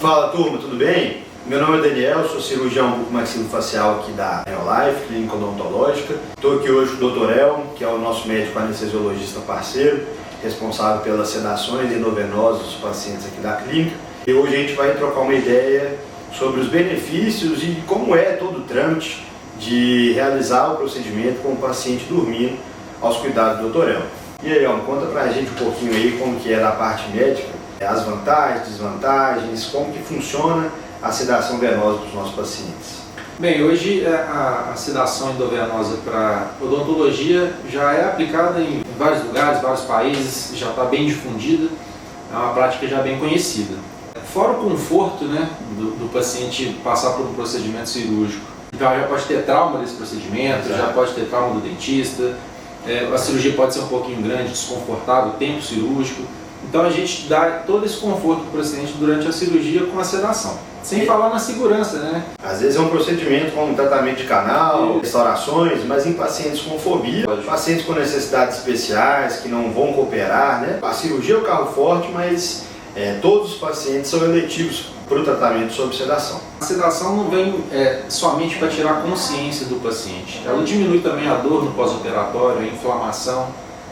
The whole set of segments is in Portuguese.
Fala turma, tudo bem? Meu nome é Daniel, sou cirurgião bucomaxilofacial aqui da Neolife, Clínica Odontológica. Estou aqui hoje com o Dr. Elmo, que é o nosso médico anestesiologista parceiro, responsável pelas sedações endovenosas dos pacientes aqui da clínica. E hoje a gente vai trocar uma ideia sobre os benefícios e como é todo o trâmite de realizar o procedimento com o paciente dormindo aos cuidados do Dr. Elmo. E aí, Elmo, conta pra gente um pouquinho aí como que é da parte médica, as vantagens, desvantagens, como que funciona a sedação venosa para os nossos pacientes. Bem, hoje a sedação endovenosa para odontologia já é aplicada em vários lugares, vários países, já está bem difundida, é uma prática já bem conhecida. Fora o conforto, do paciente passar por um procedimento cirúrgico, então já pode ter trauma desse procedimento, já pode ter trauma do dentista, a cirurgia pode ser um pouquinho grande, desconfortável, tempo cirúrgico. Então a gente dá todo esse conforto para o paciente durante a cirurgia com a sedação. Sem falar na segurança, né? Às vezes é um procedimento com tratamento de canal, restaurações, mas em pacientes com fobia, pacientes com necessidades especiais, que não vão cooperar, né? A cirurgia é o carro forte, mas todos os pacientes são eletivos para o tratamento sob sedação. A sedação não vem somente para tirar a consciência do paciente. Ela diminui também a dor no pós-operatório, a inflamação.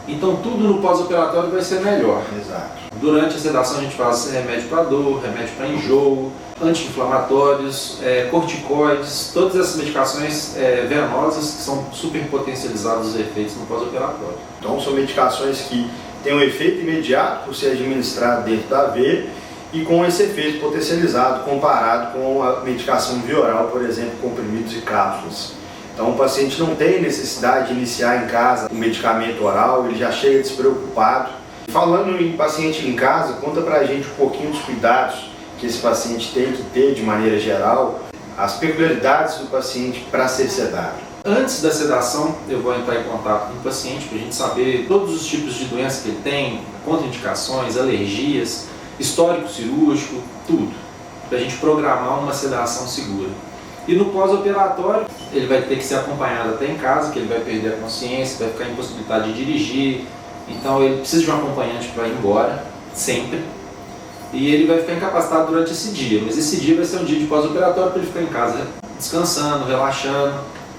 Então tudo no pós-operatório vai ser melhor. Exato. Durante a sedação a gente faz remédio para dor, remédio para enjoo, anti-inflamatórios, corticoides, todas essas medicações venosas que são super potencializadas os efeitos no pós-operatório. Então são medicações que têm um efeito imediato por ser administrado dentro da veia e com esse efeito potencializado comparado com a medicação via oral, por exemplo, comprimidos e cápsulas. Então o paciente não tem necessidade de iniciar em casa o medicamento oral, ele já chega despreocupado. Falando em paciente em casa, conta pra gente um pouquinho dos cuidados que esse paciente tem que ter de maneira geral, as peculiaridades do paciente para ser sedado. Antes da sedação, eu vou entrar em contato com o paciente para a gente saber todos os tipos de doenças que ele tem, contraindicações, alergias, histórico cirúrgico, tudo, para a gente programar uma sedação segura. E no pós-operatório, ele vai ter que ser acompanhado até em casa, que ele vai perder a consciência, vai ficar impossibilitado de dirigir, então ele precisa de um acompanhante para ir embora, sempre. E ele vai ficar incapacitado durante esse dia, mas esse dia vai ser um dia de pós-operatório para ele ficar em casa descansando, relaxando.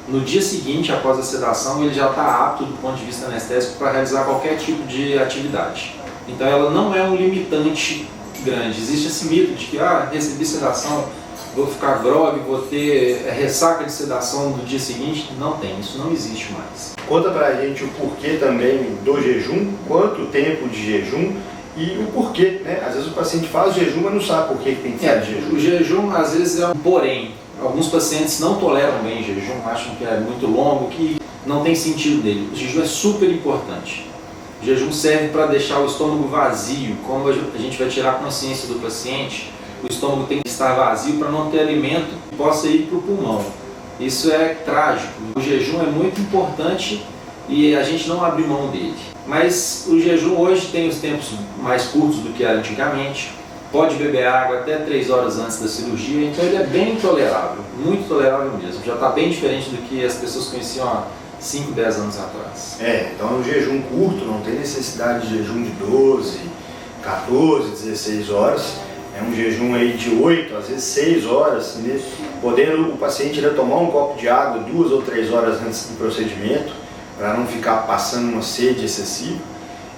No dia seguinte, após a sedação, ele já está apto do ponto de vista anestésico para realizar qualquer tipo de atividade. Então ela não é um limitante grande. Existe esse mito de que, recebi sedação, vou ficar grogue, vou ter ressaca de sedação no dia seguinte. Não tem, isso não existe mais. Conta pra gente o porquê também do jejum, quanto tempo de jejum e o porquê, né? Às vezes o paciente faz jejum, mas não sabe por que tem que fazer jejum. O jejum às vezes é um porém. Alguns pacientes não toleram bem jejum, acham que é muito longo, que não tem sentido dele. O jejum é super importante. O jejum serve para deixar o estômago vazio. Como a gente vai tirar a consciência do paciente, o estômago tem que estar vazio para não ter alimento que possa ir para o pulmão. Isso é trágico. O jejum é muito importante e a gente não abre mão dele. Mas o jejum hoje tem os tempos mais curtos do que era antigamente. Pode beber água até 3 horas antes da cirurgia, então ele é bem tolerável, muito tolerável mesmo. Já está bem diferente do que as pessoas conheciam há 5, 10 anos atrás. Então é um jejum curto, não tem necessidade de jejum de 12, 14, 16 horas. É um jejum aí de 8, às vezes 6 horas, podendo o paciente ainda tomar um copo de água 2 ou 3 horas antes do procedimento, para não ficar passando uma sede excessiva.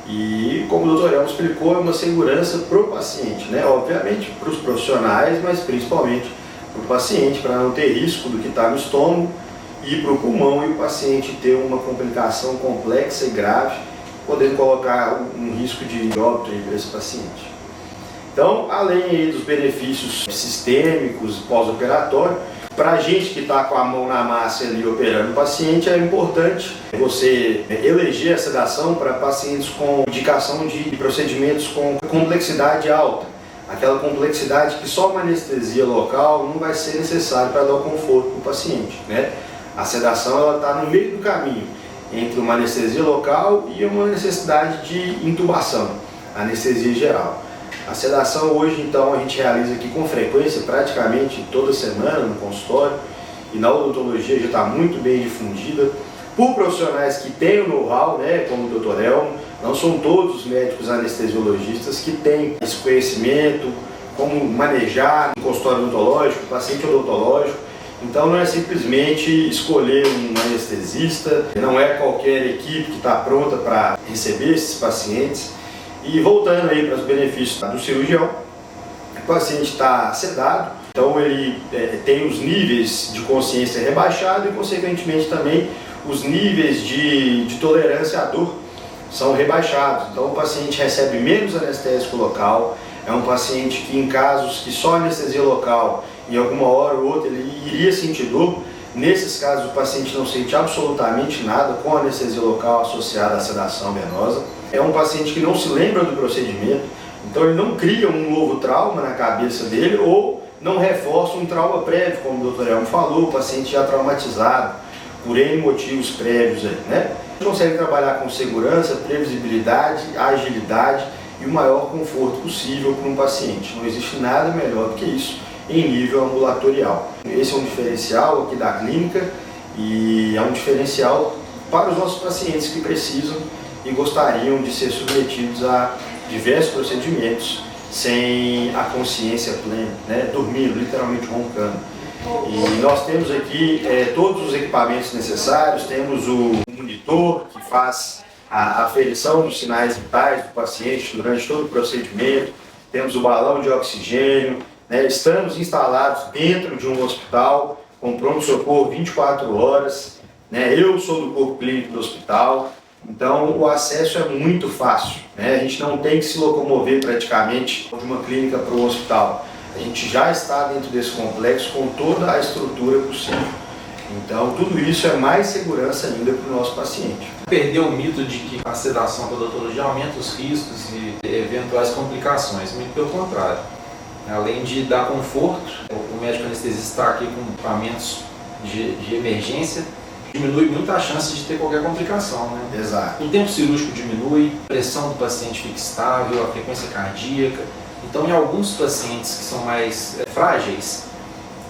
E como o Dr. Elmo explicou, é uma segurança para o paciente, né? Obviamente para os profissionais, mas principalmente para o paciente, para não ter risco do que está no estômago e para o pulmão e o paciente ter uma complicação complexa e grave, podendo colocar um risco de óbito para esse paciente. Então, além aí dos benefícios sistêmicos pós-operatório, para a gente que está com a mão na massa ali operando o paciente, é importante você eleger a sedação para pacientes com indicação de procedimentos com complexidade alta. Aquela complexidade que só uma anestesia local não vai ser necessário para dar o conforto para o paciente, né? A sedação está no meio do caminho entre uma anestesia local e uma necessidade de intubação, anestesia geral. A sedação hoje, então, a gente realiza aqui com frequência, praticamente toda semana no consultório, e na odontologia já está muito bem difundida por profissionais que têm o know-how, né, como o Dr. Elmo. Não são todos os médicos anestesiologistas que têm esse conhecimento, como manejar um consultório odontológico, um paciente odontológico. Então não é simplesmente escolher um anestesista, não é qualquer equipe que está pronta para receber esses pacientes. E voltando aí para os benefícios do cirurgião, o paciente está sedado, então ele tem os níveis de consciência rebaixados e consequentemente também os níveis de tolerância à dor são rebaixados. Então o paciente recebe menos anestésico local, é um paciente que em casos que só anestesia local, em alguma hora ou outra ele iria sentir dor. Nesses casos o paciente não sente absolutamente nada com anestesia local associada à sedação venosa. É um paciente que não se lembra do procedimento, então ele não cria um novo trauma na cabeça dele ou não reforça um trauma prévio, como o Dr. Elmo falou, o paciente já traumatizado por N motivos prévios aí, né? A gente consegue trabalhar com segurança, previsibilidade, agilidade e o maior conforto possível para um paciente. Não existe nada melhor do que isso em nível ambulatorial. Esse é um diferencial aqui da clínica e é um diferencial para os nossos pacientes que precisam e gostariam de ser submetidos a diversos procedimentos sem a consciência plena, né? Dormindo, literalmente roncando. E nós temos aqui todos os equipamentos necessários, temos o monitor que faz a aferição dos sinais vitais do paciente durante todo o procedimento, temos o balão de oxigênio, né? Estamos instalados dentro de um hospital com pronto-socorro 24 horas, né? Eu sou do corpo clínico do hospital, então o acesso é muito fácil, né? A gente não tem que se locomover praticamente de uma clínica para um hospital. A gente já está dentro desse complexo com toda a estrutura possível. Então tudo isso é mais segurança ainda para o nosso paciente. Perder o mito de que a sedação com odontologia aumenta os riscos e eventuais complicações, muito pelo contrário. Além de dar conforto, o médico anestesista está aqui com equipamentos de emergência, diminui muito a chance de ter qualquer complicação, né? Exato. O tempo cirúrgico diminui, a pressão do paciente fica estável, a frequência cardíaca. Então, em alguns pacientes que são mais frágeis,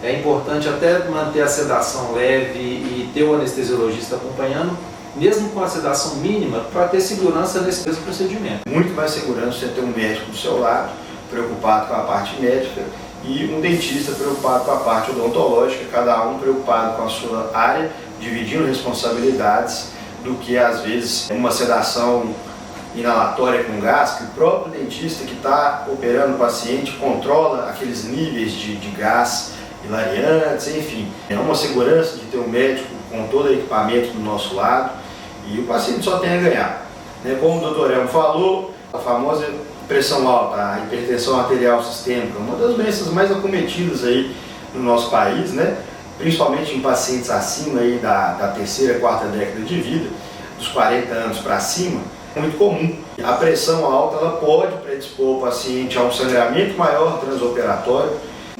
é importante até manter a sedação leve e ter o anestesiologista acompanhando, mesmo com a sedação mínima, para ter segurança nesse mesmo procedimento. Muito mais segurança você ter um médico do seu lado, preocupado com a parte médica, e um dentista preocupado com a parte odontológica, cada um preocupado com a sua área, dividindo responsabilidades, do que às vezes uma sedação inalatória com gás, que o próprio dentista que está operando o paciente controla aqueles níveis de gás hilariantes, enfim. É uma segurança de ter um médico com todo o equipamento do nosso lado e o paciente só tem a ganhar. Como o Dr. Elmo falou, a famosa pressão alta, a hipertensão arterial sistêmica, uma das doenças mais acometidas aí no nosso país, né? Principalmente em pacientes acima aí da terceira, quarta década de vida, dos 40 anos para cima, é muito comum. A pressão alta ela pode predispor o paciente a um sangramento maior transoperatório,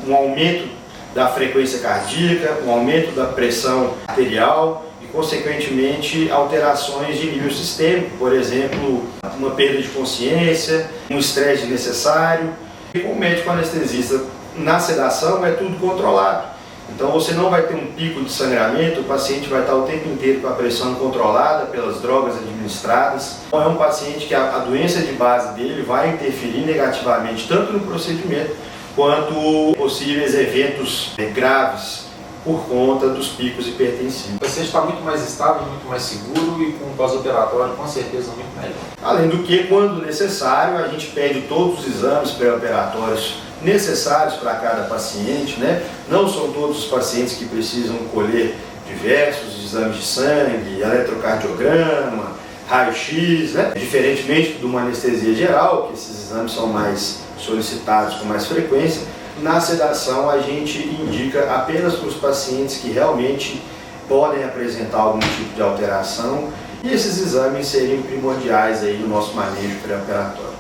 um aumento da frequência cardíaca, um aumento da pressão arterial e, consequentemente, alterações de nível sistêmico, por exemplo, uma perda de consciência, um estresse desnecessário. E com o médico anestesista na sedação é tudo controlado. Então você não vai ter um pico de sangramento, o paciente vai estar o tempo inteiro com a pressão controlada pelas drogas administradas. Então é um paciente que a doença de base dele vai interferir negativamente tanto no procedimento quanto possíveis eventos graves por conta dos picos hipertensivos. O paciente está muito mais estável, muito mais seguro e com o pós-operatório com certeza muito melhor. Além do que, quando necessário, a gente pede todos os exames pré-operatórios necessários para cada paciente, né? Não são todos os pacientes que precisam colher diversos exames de sangue, eletrocardiograma, raio-x, né? Diferentemente de uma anestesia geral, que esses exames são mais solicitados com mais frequência, na sedação a gente indica apenas para os pacientes que realmente podem apresentar algum tipo de alteração e esses exames seriam primordiais aí no nosso manejo pré-operatório.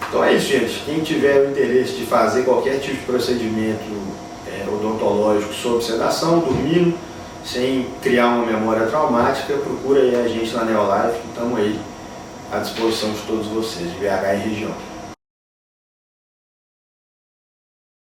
Então é isso, gente. Quem tiver o interesse de fazer qualquer tipo de procedimento odontológico sob sedação, dormindo, sem criar uma memória traumática, procura aí a gente na Neolife, que estamos aí à disposição de todos vocês, de BH e região.